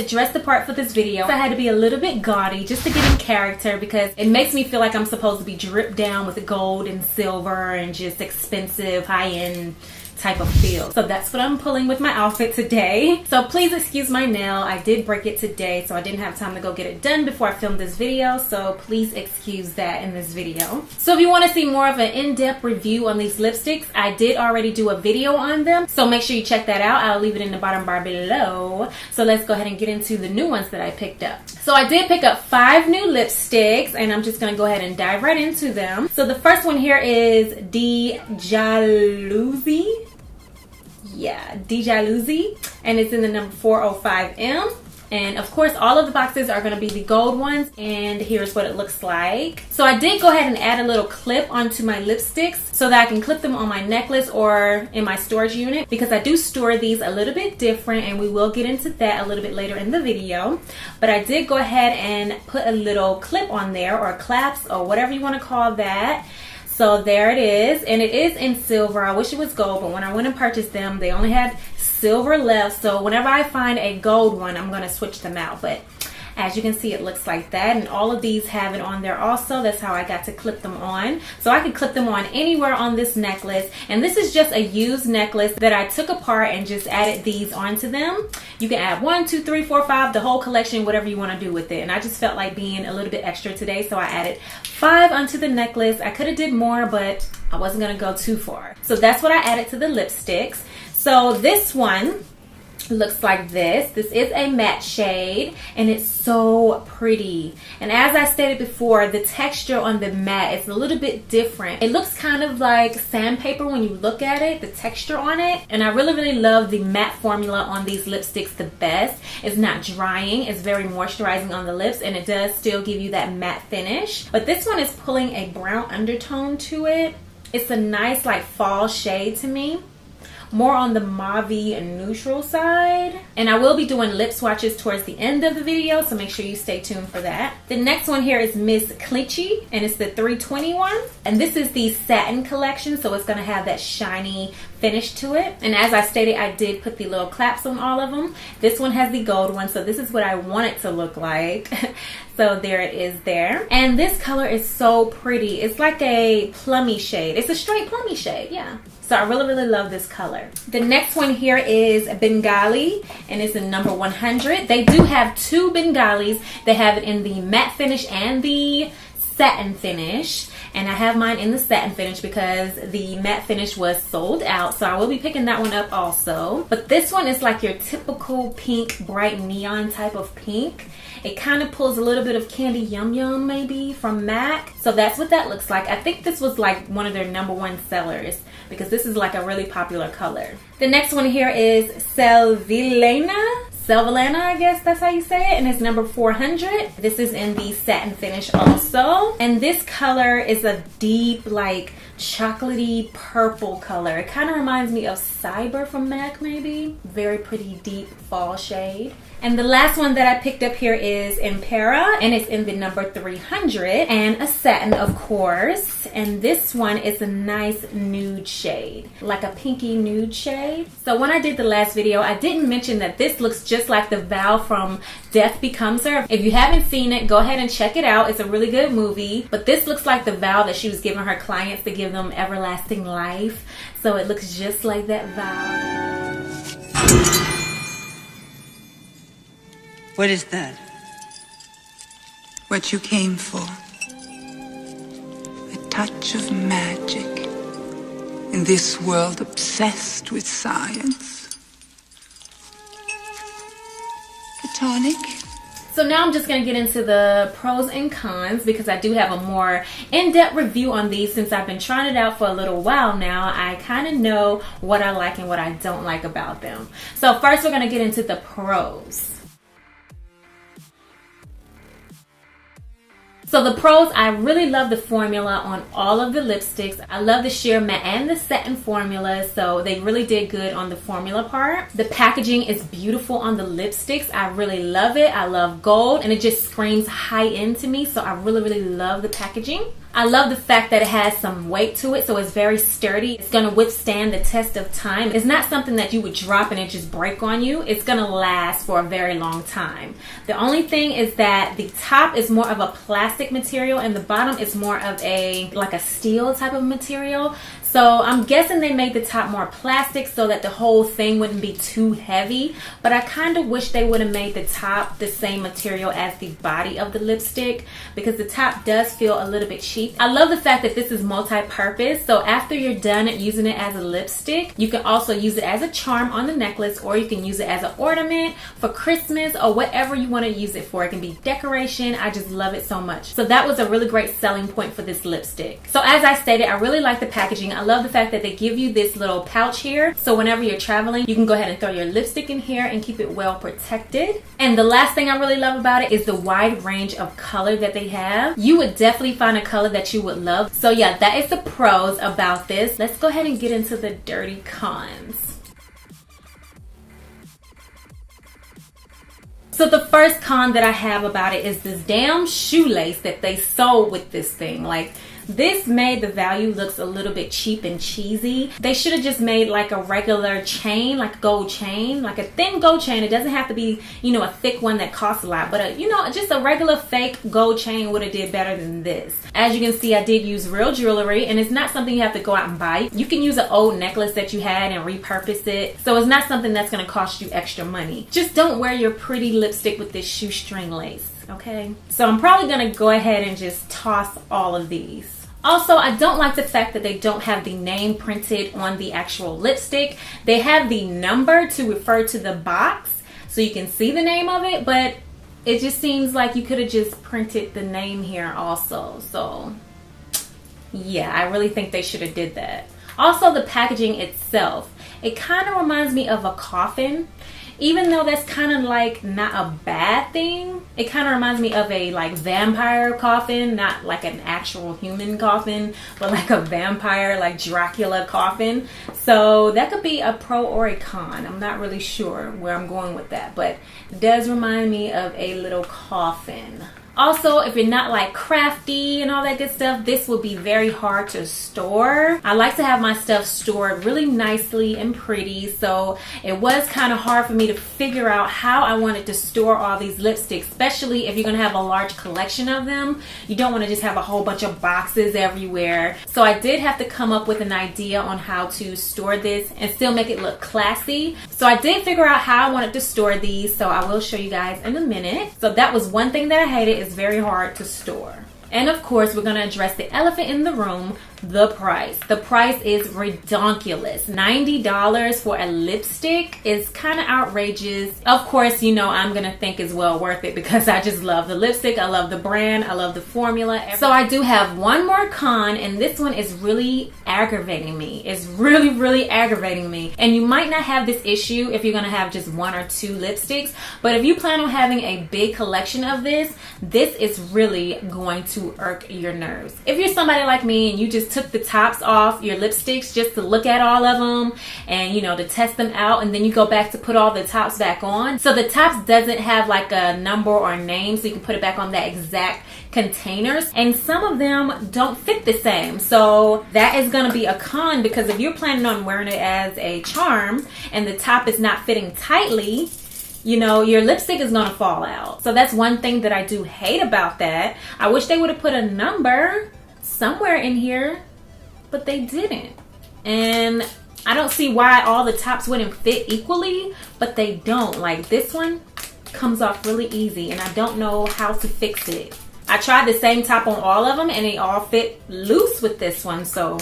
dress the part for this video. So I had to be a little bit gaudy just to get in character because it makes me feel like I'm supposed to be dripped down with gold and silver and just expensive, high-end type of feel. So that's what I'm pulling with my outfit today. So please excuse my nail. I did break it today, so I didn't have time to go get it done before I filmed this video. So please excuse that in this video. So if you want to see more of an in-depth review on these lipsticks, I did already do a video on them. So make sure you check that out. I'll leave it in the bottom bar below. So let's go ahead and get into the new ones that I picked up. So I did pick up 5 new lipsticks and I'm just going to go ahead and dive right into them. So the first one here is De Jalousie. Yeah, De Jalousie, and it's in the number 405M. And of course, all of the boxes are going to be the gold ones, and here's what it looks like. So I did go ahead and add a little clip onto my lipsticks so that I can clip them on my necklace or in my storage unit, because I do store these a little bit different, and we will get into that a little bit later in the video. But I did go ahead and put a little clip on there, or claps, or whatever you want to call that. So there it is, and it is in silver. I wish it was gold, but when I went and purchased them, they only had silver left. So whenever I find a gold one, I'm going to switch them out. But as you can see, it looks like that, and all of these have it on there also. That's how I got to clip them on. So I can clip them on anywhere on this necklace, and this is just a used necklace that I took apart and just added these onto them. You can add 1, 2, 3, 4, 5, the whole collection, whatever you want to do with it. And I just felt like being a little bit extra today, so I added 5 onto the necklace. I could have did more, but I wasn't going to go too far. So that's what I added to the lipsticks. So this one looks like this. This is a matte shade, and it's so pretty. And as I stated before, the texture on the matte is a little bit different. It looks kind of like sandpaper when you look at it, the texture on it. And I really love the matte formula on these lipsticks the best. It's not drying, it's very moisturizing on the lips, and it does still give you that matte finish. But this one is pulling a brown undertone to it. It's a nice like fall shade to me. More on the mauve-y and neutral side. And I will be doing lip swatches towards the end of the video, so make sure you stay tuned for that. The next one here is Miss Clinchy, and it's the 321. And this is the Satin collection, so it's going to have that shiny finish to it. And as I stated, I did put the little claps on all of them. This one has the gold one, so this is what I want it to look like. So there it is there. And this color is so pretty. It's like a plummy shade. It's a straight plummy shade, yeah. So I really love this color. The next one here is Bengali, and it's in number 100. They do have 2 Bengalis. They have it in the matte finish and the satin finish. And I have mine in the satin finish because the matte finish was sold out. So I will be picking that one up also. But this one is like your typical pink, bright neon type of pink. It kind of pulls a little bit of Candy Yum Yum maybe from MAC. So that's what that looks like. I think this was like one of their #1 sellers because this is like a really popular color. The next one here is Selvilena, I guess that's how you say it, and it's number 400. This is in the satin finish also. And this color is a deep like chocolatey purple color. It kind of reminds me of Cyber from MAC maybe. Very pretty deep fall shade. And the last one that I picked up here is Impera, and it's in the number 300, and a satin, of course. And this one is a nice nude shade, like a pinky nude shade. So when I did the last video, I didn't mention that this looks just like the Vial from Death Becomes Her. If you haven't seen it, go ahead and check it out. It's a really good movie. But this looks like the Vial that she was giving her clients to give them everlasting life. So it looks just like that Vial. What is that? What you came for. A touch of magic in this world obsessed with science. A tonic? So now I'm just going to get into the pros and cons because I do have a more in-depth review on these since I've been trying it out for a little while now. I kind of know what I like and what I don't like about them. So first we're going to get into the pros. So the pros, I really love the formula on all of the lipsticks. I love the sheer matte and the satin formula, so they really did good on the formula part. The packaging is beautiful on the lipsticks. I really love it. I love gold, and it just screams high end to me, so I really love the packaging. I love the fact that it has some weight to it, so it's very sturdy. It's going to withstand the test of time. It's not something that you would drop and it just break on you. It's going to last for a very long time. The only thing is that the top is more of a plastic material and the bottom is more of like a steel type of material. So I'm guessing they made the top more plastic so that the whole thing wouldn't be too heavy. But I kind of wish they would have made the top the same material as the body of the lipstick, because the top does feel a little bit cheap. I love the fact that this is multi-purpose. So after you're done using it as a lipstick, you can also use it as a charm on the necklace, or you can use it as an ornament for Christmas or whatever you want to use it for. It can be decoration. I just love it so much. So that was a really great selling point for this lipstick. So as I stated, I really like the packaging. I love the fact that they give you this little pouch here, so whenever you're traveling, you can go ahead and throw your lipstick in here and keep it well protected. And the last thing I really love about it is the wide range of color that they have. You would definitely find a color that you would love. So yeah, that is the pros about this. Let's go ahead and get into the dirty cons. So the first con that I have about it is this damn shoelace that they sold with this thing. Like, this made the value looks a little bit cheap and cheesy. They should have just made like a regular chain, like a gold chain, like a thin gold chain. It doesn't have to be, you know, a thick one that costs a lot, but you know, just a regular fake gold chain would have did better than this. As you can see, I did use real jewelry, and it's not something you have to go out and buy. You can use an old necklace that you had and repurpose it. So it's not something that's going to cost you extra money. Just don't wear your pretty lipstick with this shoestring lace, okay? So I'm probably going to go ahead and just toss all of these. Also, I don't like the fact that they don't have the name printed on the actual lipstick. They have the number to refer to the box so you can see the name of it, but it just seems like you could have just printed the name here also. So yeah, I really think they should have did that. Also, the packaging itself, it kind of reminds me of a coffin. Even though that's kind of like not a bad thing, it kind of reminds me of a like vampire coffin, not like an actual human coffin, but like a vampire, like Dracula coffin. So that could be a pro or a con. I'm not really sure where I'm going with that, but it does remind me of a little coffin. Also, if you're not like crafty and all that good stuff, this will be very hard to store. I like to have my stuff stored really nicely and pretty, so it was kind of hard for me to figure out how I wanted to store all these lipsticks, especially if you're going to have a large collection of them. You don't want to just have a whole bunch of boxes everywhere. So I did have to come up with an idea on how to store this and still make it look classy. So I did figure out how I wanted to store these, so I will show you guys in a minute. So that was one thing that I hated. It's very hard to store. And of course, we're going to address the elephant in the room, the price. The price is redonkulous. $90 for a lipstick is kind of outrageous. Of course, you know, I'm going to think it's well worth it because I just love the lipstick. I love the brand. I love the formula. So I do have one more con, and this one is really aggravating me. It's really aggravating me. And you might not have this issue if you're going to have just one or two lipsticks, but if you plan on having a big collection of this is really going to irk your nerves. If you're somebody like me and you just took the tops off your lipsticks just to look at all of them and, you know, to test them out, and then you go back to put all the tops back on. So the tops doesn't have like a number or name, so you can put it back on that exact containers, and some of them don't fit the same. So that is going to be a con, because if you're planning on wearing it as a charm and the top is not fitting tightly, you know, your lipstick is gonna fall out. So that's one thing that I do hate about that. I wish they would have put a number somewhere in here, but they didn't. And I don't see why all the tops wouldn't fit equally, but they don't. Like, this one comes off really easy, and I don't know how to fix it. I tried the same top on all of them, and they all fit loose with this one, so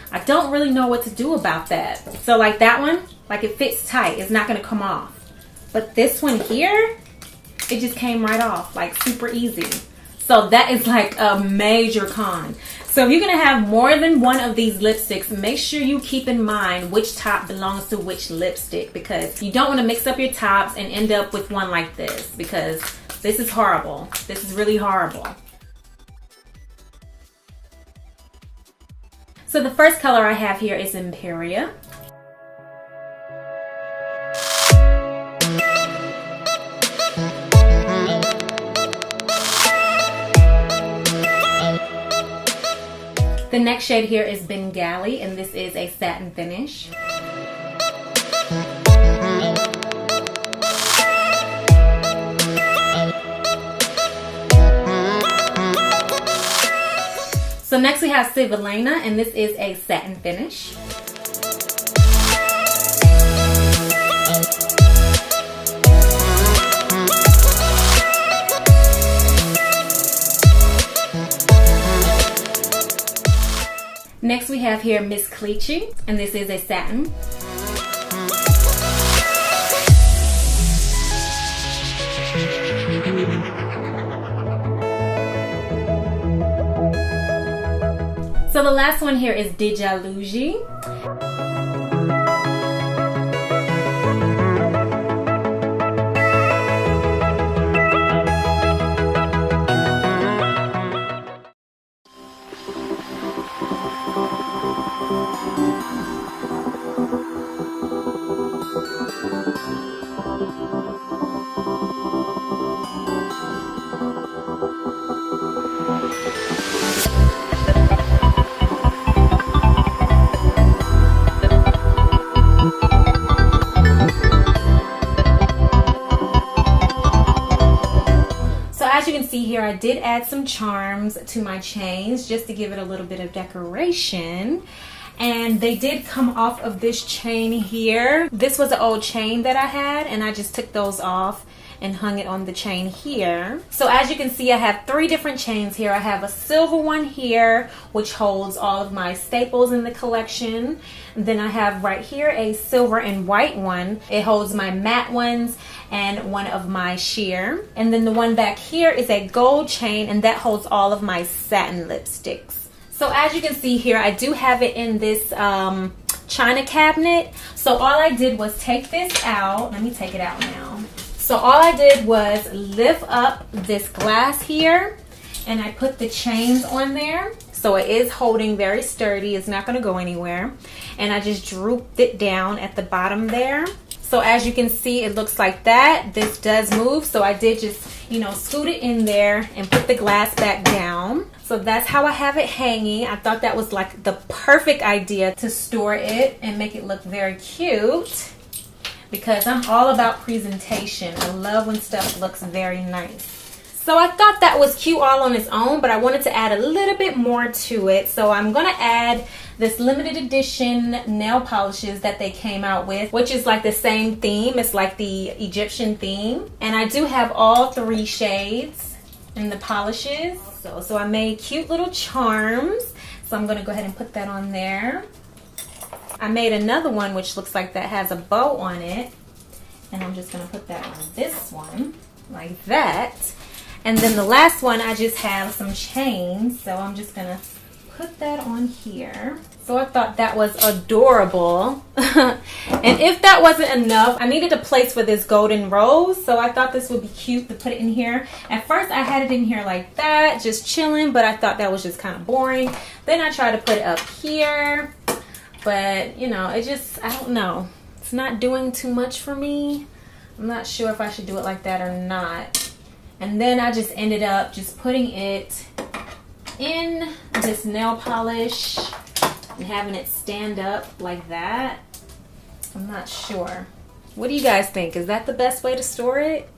I don't really know what to do about that. So like that one, like it fits tight. It's not gonna come off. But this one here, it just came right off, like super easy. So that is like a major con. So if you're gonna have more than one of these lipsticks, make sure you keep in mind which top belongs to which lipstick, because you don't wanna mix up your tops and end up with one like this, because this is horrible. This is really horrible. So the first color I have here is Imperia. The next shade here is Bengali, and this is a satin finish. So next we have Sivalena, and this is a satin finish. Next we have here Miss Clichy, and this is a satin. So the last one here is Dijaluji. As you can see here, I did add some charms to my chains just to give it a little bit of decoration. And they did come off of this chain here. This was an old chain that I had, and I just took those off and hung it on the chain here. So as you can see, I have 3 different chains here. I have a silver one here, which holds all of my staples in the collection. And then I have right here a silver and white one. It holds my matte ones and one of my sheer. And then the one back here is a gold chain, and that holds all of my satin lipsticks. So as you can see here, I do have it in this china cabinet. So all I did was take this out. Let me take it out now. So all I did was lift up this glass here, and I put the chains on there. So it is holding very sturdy. It's not going to go anywhere. And I just drooped it down at the bottom there. So as you can see, it looks like that. This does move. So I did just, scoot it in there and put the glass back down. So that's how I have it hanging. I thought that was like the perfect idea to store it and make it look very cute, because I'm all about presentation. I love when stuff looks very nice. So I thought that was cute all on its own, but I wanted to add a little bit more to it. So I'm gonna add this limited edition nail polishes that they came out with, which is like the same theme. It's like the Egyptian theme. And I do have all 3 shades in the polishes. So I made cute little charms. So I'm gonna go ahead and put that on there. I made another one which looks like that has a bow on it, and I'm just going to put that on this one like that. And then the last one, I just have some chains, so I'm just going to put that on here. So I thought that was adorable. And if that wasn't enough, I needed a place for this golden rose, so I thought this would be cute to put it in here. At first I had it in here like that, just chilling, but I thought that was just kind of boring. Then I tried to put it up here. But, it just, I don't know. It's not doing too much for me. I'm not sure if I should do it like that or not. And then I just ended up just putting it in this nail polish and having it stand up like that. I'm not sure. What do you guys think? Is that the best way to store it?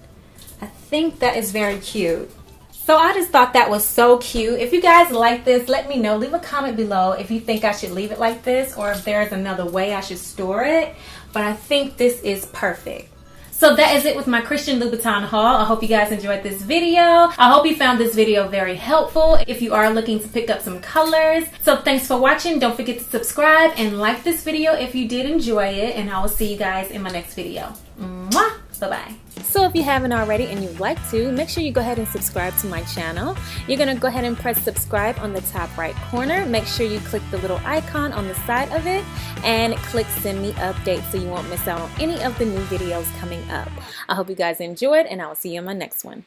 I think that is very cute. So I just thought that was so cute. If you guys like this, let me know. Leave a comment below if you think I should leave it like this or if there's another way I should store it. But I think this is perfect. So that is it with my Christian Louboutin haul. I hope you guys enjoyed this video. I hope you found this video very helpful if you are looking to pick up some colors. So thanks for watching. Don't forget to subscribe and like this video if you did enjoy it. And I will see you guys in my next video. Mwah! Bye-bye. So if you haven't already and you'd like to, make sure you go ahead and subscribe to my channel. You're going to go ahead and press subscribe on the top right corner. Make sure you click the little icon on the side of it and click send me updates so you won't miss out on any of the new videos coming up. I hope you guys enjoyed, and I will see you in my next one.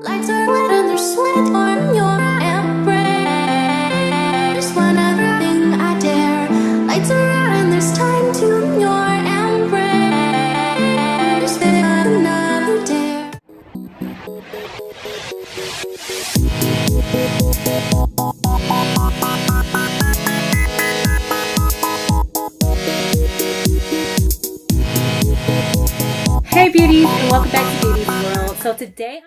Lights are lit and they're sweet on your embrace. One other thing I Hey beauties, and welcome back to Beauties World. So today